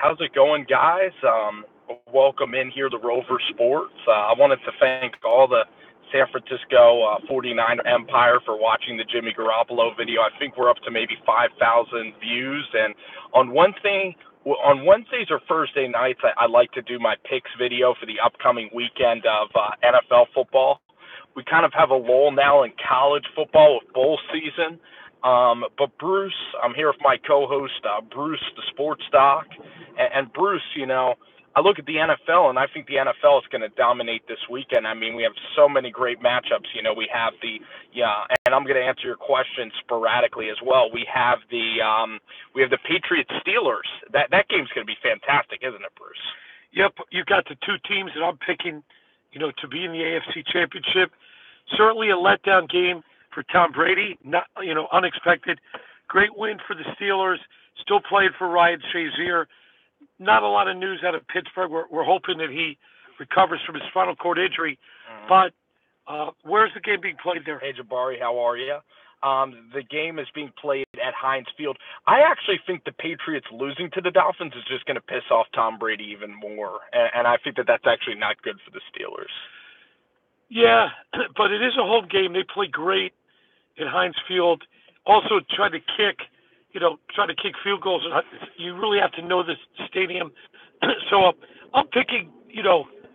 How's it going, guys? Welcome in here to Rover Sports. I wanted to thank all the San Francisco 49er Empire for watching the Jimmy Garoppolo video. I think we're up to maybe 5,000 views. And on Wednesdays or Thursday nights, I like to do my picks video for the upcoming weekend of NFL football. We kind of have a lull now in college football with bowl season. But Bruce, I'm here with my co-host, Bruce, the sports doc. And Bruce, I look at the NFL, and I think the NFL is going to dominate this weekend. I mean, we have so many great matchups. We have and I'm going to answer your question sporadically as well. We have the Patriots Steelers. That game's going to be fantastic, isn't it, Bruce? Yep, you've got the two teams that I'm picking, to be in the AFC Championship. Certainly a letdown game for Tom Brady. Not, unexpected. Great win for the Steelers. Still playing for Ryan Shazier. Not a lot of news out of Pittsburgh. We're hoping that he recovers from his spinal cord injury. Mm-hmm. But where's the game being played there? Hey, Jabari, how are you? The game is being played at Heinz Field. I actually think the Patriots losing to the Dolphins is just going to piss off Tom Brady even more. And I think that that's actually not good for the Steelers. Yeah, but it is a home game. They play great at Heinz Field. Also try to kick field goals. You really have to know this stadium. So I'm picking,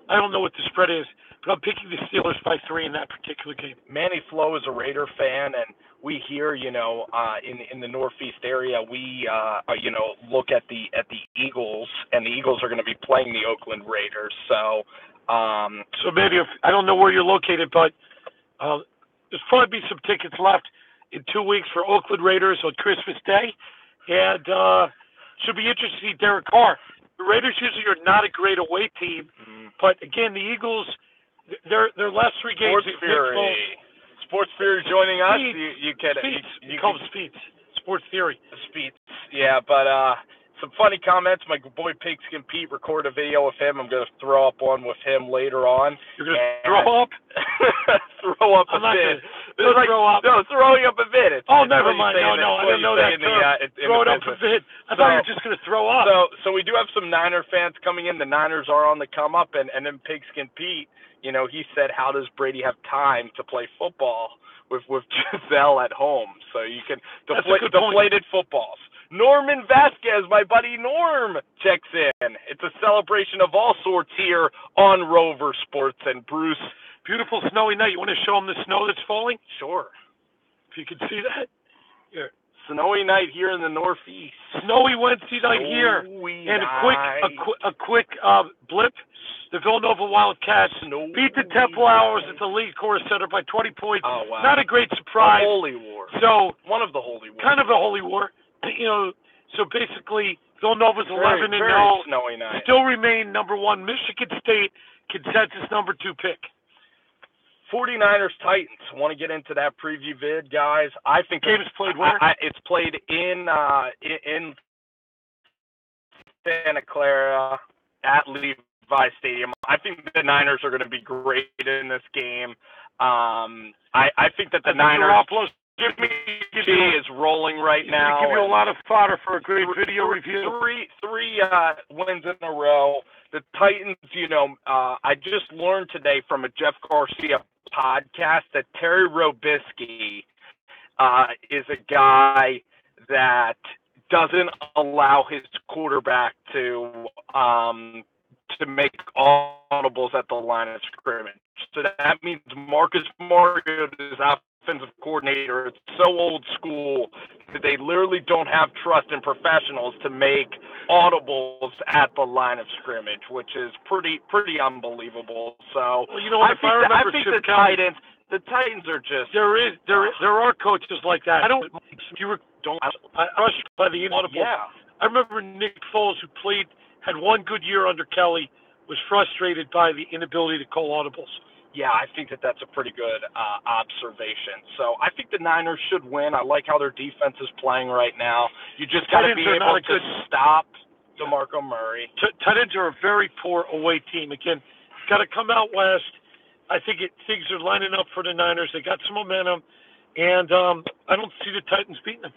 I don't know what the spread is, but I'm picking the Steelers by 3 in that particular game. Manny Flo is a Raider fan, and we here, in the Northeast area, we, look at the Eagles, and the Eagles are going to be playing the Oakland Raiders. So maybe I don't know where you're located, but there's probably be some tickets left in 2 weeks for Oakland Raiders on Christmas Day, and should be interesting to see Derek Carr. The Raiders usually are not a great away team, but again, the Eagles, their last 3 games. Sports Theory joining us. You call them Speeds. Sports Theory. Speeds. Yeah, but some funny comments. My boy Pigskin Pete recorded a video with him. I'm going to throw up one with him later on. You're going to throw up? Throw up a bit. Throw up. No, throwing up a bit. Never mind. No, I don't know that term. Throw it up a bit. I thought you were just going to throw up. So we do have some Niner fans coming in. The Niners are on the come up, and then Pigskin Pete, he said, how does Brady have time to play football with Giselle at home? So you can deflated footballs. Norman Vasquez, my buddy Norm, checks in. It's a celebration of all sorts here on Rover Sports. And Bruce, beautiful snowy night. You want to show them the snow that's falling? Sure. If you can see that. Here. Snowy night here in the Northeast. Snowy Wednesday night here. And a quick blip. The Villanova Wildcats beat the Temple Owls at the Lee Corps Center by 20 points. Oh, wow. Not a great surprise. A holy war. So one of the holy wars. Kind of a holy war. So basically, Villanova's 11-0. Snowy night. Still remain number 1. Michigan State consensus number 2 pick. 49ers Titans. Want to get into that preview vid, guys? I think game is played where? It's played in Santa Clara at Levi Stadium. I think the Niners are going to be great in this game. I think that the Niners. Jimmy G is rolling right now. Give you a lot of fodder for a great video review. Three wins in a row. The Titans, I just learned today from a Jeff Garcia podcast that Terry Robisky is a guy that doesn't allow his quarterback to make audibles at the line of scrimmage. So that means Marcus Mariota is offensive coordinator. It's so old school that they literally don't have trust in professionals to make audibles at the line of scrimmage, which is pretty unbelievable. So I think the Titans are just there are coaches like that. I don't rushed by the inaudibles. Yeah. I remember Nick Foles, who had one good year under Kelly, was frustrated by the inability to call audibles. Yeah, I think that that's a pretty good observation. So I think the Niners should win. I like how their defense is playing right now. You just got to be able to stop DeMarco Murray. Titans are a very poor away team. Again, got to come out west. I think things are lining up for the Niners. They got some momentum, and I don't see the Titans beating them.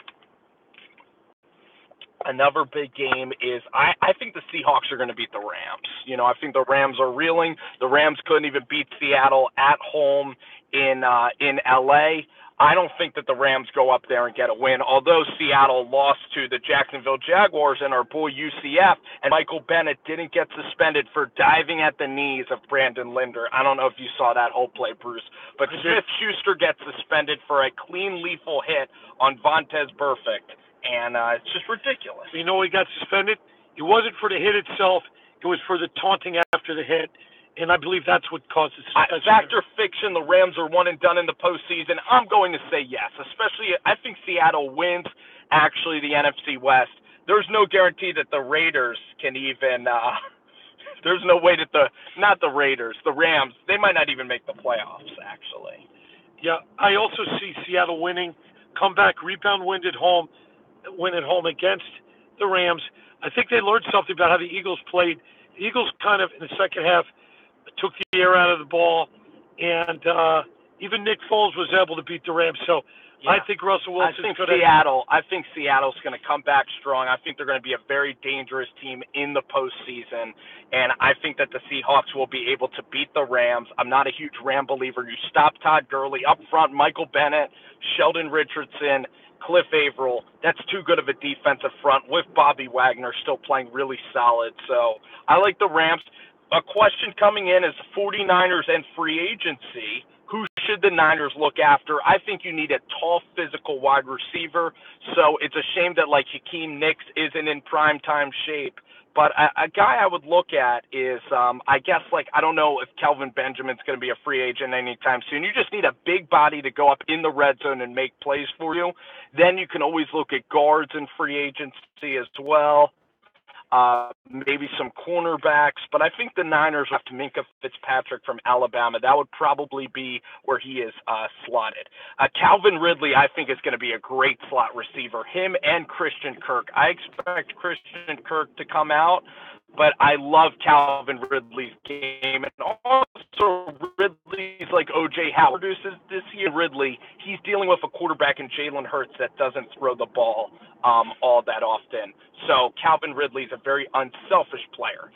Another big game is I think the Seahawks are going to beat the Rams. I think the Rams are reeling. The Rams couldn't even beat Seattle at home in LA. I don't think that the Rams go up there and get a win, although Seattle lost to the Jacksonville Jaguars and our boy UCF, and Michael Bennett didn't get suspended for diving at the knees of Brandon Linder. I don't know if you saw that whole play, Bruce, but Smith-Schuster gets suspended for a clean lethal hit on Vontez Burfict, and it's just ridiculous. You know he got suspended? It wasn't for the hit itself. It was for the taunting after the hit. And I believe that's what caused the suspension. Factor fiction, the Rams are one and done in the postseason. I'm going to say yes, especially I think Seattle wins, actually, the NFC West. There's no guarantee that the Raiders can even there's no way that not the Raiders, the Rams, they might not even make the playoffs, actually. Yeah, I also see Seattle winning, comeback, rebound win at home against the Rams. I think they learned something about how the Eagles played. The Eagles kind of, in the second half, took the air out of the ball, and even Nick Foles was able to beat the Rams. So yeah. I think Russell Wilson's going to... I think Seattle's going to come back strong. I think they're going to be a very dangerous team in the postseason, and I think that the Seahawks will be able to beat the Rams. I'm not a huge Ram believer. You stop Todd Gurley up front, Michael Bennett, Sheldon Richardson, Cliff Averill. That's too good of a defensive front with Bobby Wagner still playing really solid. So I like the Rams. A question coming in is 49ers and free agency. Who should the Niners look after? I think you need a tall, physical wide receiver. So it's a shame that Hakeem Nicks isn't in prime-time shape. But a guy I would look at is, I don't know if Kelvin Benjamin's going to be a free agent anytime soon. You just need a big body to go up in the red zone and make plays for you. Then you can always look at guards in free agency as well. Maybe some cornerbacks, but I think the Niners have to Minkah Fitzpatrick from Alabama. That would probably be where he is slotted. Calvin Ridley, I think, is going to be a great slot receiver. Him and Christian Kirk. I expect Christian Kirk to come out, but I love Calvin Ridley's game. And also Ridley's like O.J. Howard produces this year. Ridley, he's dealing with a quarterback in Jalen Hurts that doesn't throw the ball all that often. So Calvin Ridley's a very unselfish player.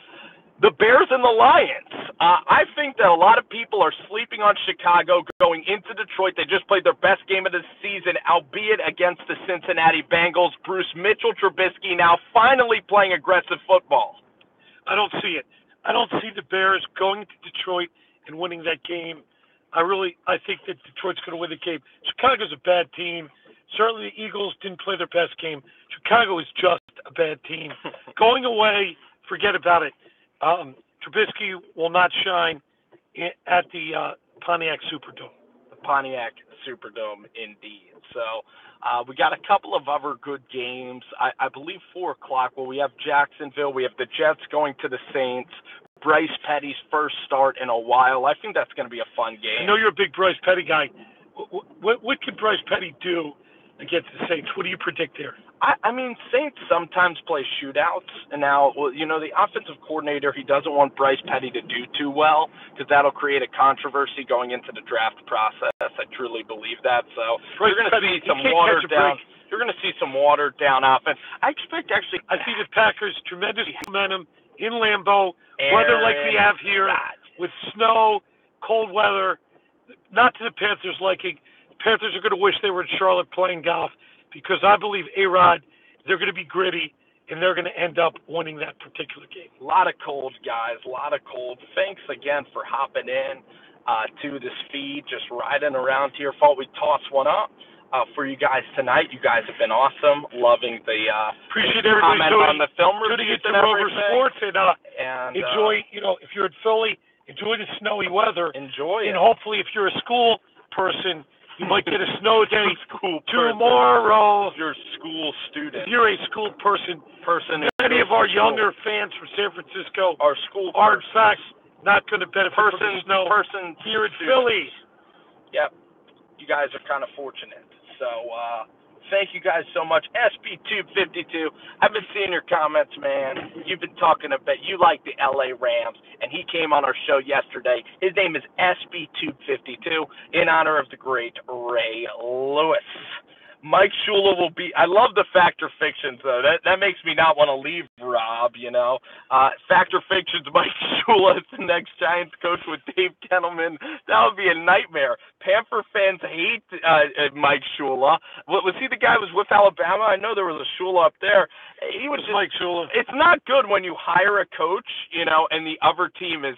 The Bears and the Lions. I think that a lot of people are sleeping on Chicago going into Detroit. They just played their best game of the season, albeit against the Cincinnati Bengals. Bruce Mitchell Trubisky now finally playing aggressive football. I don't see it. I don't see the Bears going to Detroit and winning that game. I think that Detroit's going to win the game. Chicago's a bad team. Certainly the Eagles didn't play their best game. Chicago is just a bad team. Going away, forget about it. Trubisky will not shine at the Pontiac Superdome. The Pontiac Superdome, indeed. So we got a couple of other good games. I believe 4 o'clock. Well, we have Jacksonville. We have the Jets going to the Saints. Bryce Petty's first start in a while. I think that's going to be a fun game. I know you're a big Bryce Petty guy. What could Bryce Petty do against the Saints? What do you predict there? I mean, Saints sometimes play shootouts, and now, the offensive coordinator, he doesn't want Bryce Petty to do too well because that'll create a controversy going into the draft process. I truly believe that. So you're going to see some watered down. You're going to see some watered down offense. I expect actually. I see the Packers tremendous momentum in Lambeau, weather like we have here with snow, cold weather. Not to the Panthers' liking. The Panthers are going to wish they were in Charlotte playing golf. Because I believe A-Rod, they're going to be gritty, and they're going to end up winning that particular game. A lot of cold, guys, a lot of cold. Thanks again for hopping in to this feed, just riding around here. Thought we'd toss one up for you guys tonight. You guys have been awesome. Loving the appreciate everybody's comment on the film reviews and Rover Sports. And enjoy, if you're in Philly, enjoy the snowy weather. Enjoy it. And hopefully if you're a school person, you might get a snow day tomorrow. If you're a school student. If you're a school person. Many of our younger fans from San Francisco are in fact not going to benefit from the snow here in Philly. Yep. You guys are kind of fortunate. So thank you guys so much. SB252, I've been seeing your comments, man. You've been talking about you like the LA Rams, and he came on our show yesterday. His name is SB252 in honor of the great Ray Lewis. Mike Shula will be. I love the Factor Fictions though. That makes me not want to leave Rob. Factor Fictions. Mike Shula is the next Giants coach with Dave Gettleman. That would be a nightmare. Panther fans hate Mike Shula. Was he the guy who was with Alabama? I know there was a Shula up there. He was just, Mike Shula. It's not good when you hire a coach, and the other team is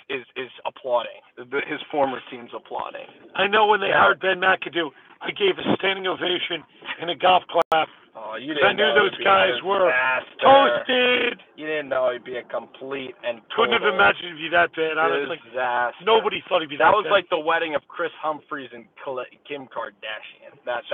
applauding. His former team's applauding. I know when they hired Ben McAdoo, I gave a standing ovation and a golf clap. Oh, you I didn't knew know those guys were disaster. toasted. You didn't know he'd be a complete and Couldn't have total imagined it'd be that bad, honestly. disaster. Nobody thought he'd be that bad. That was like the wedding of Chris Humphries and Kim Kardashian. That's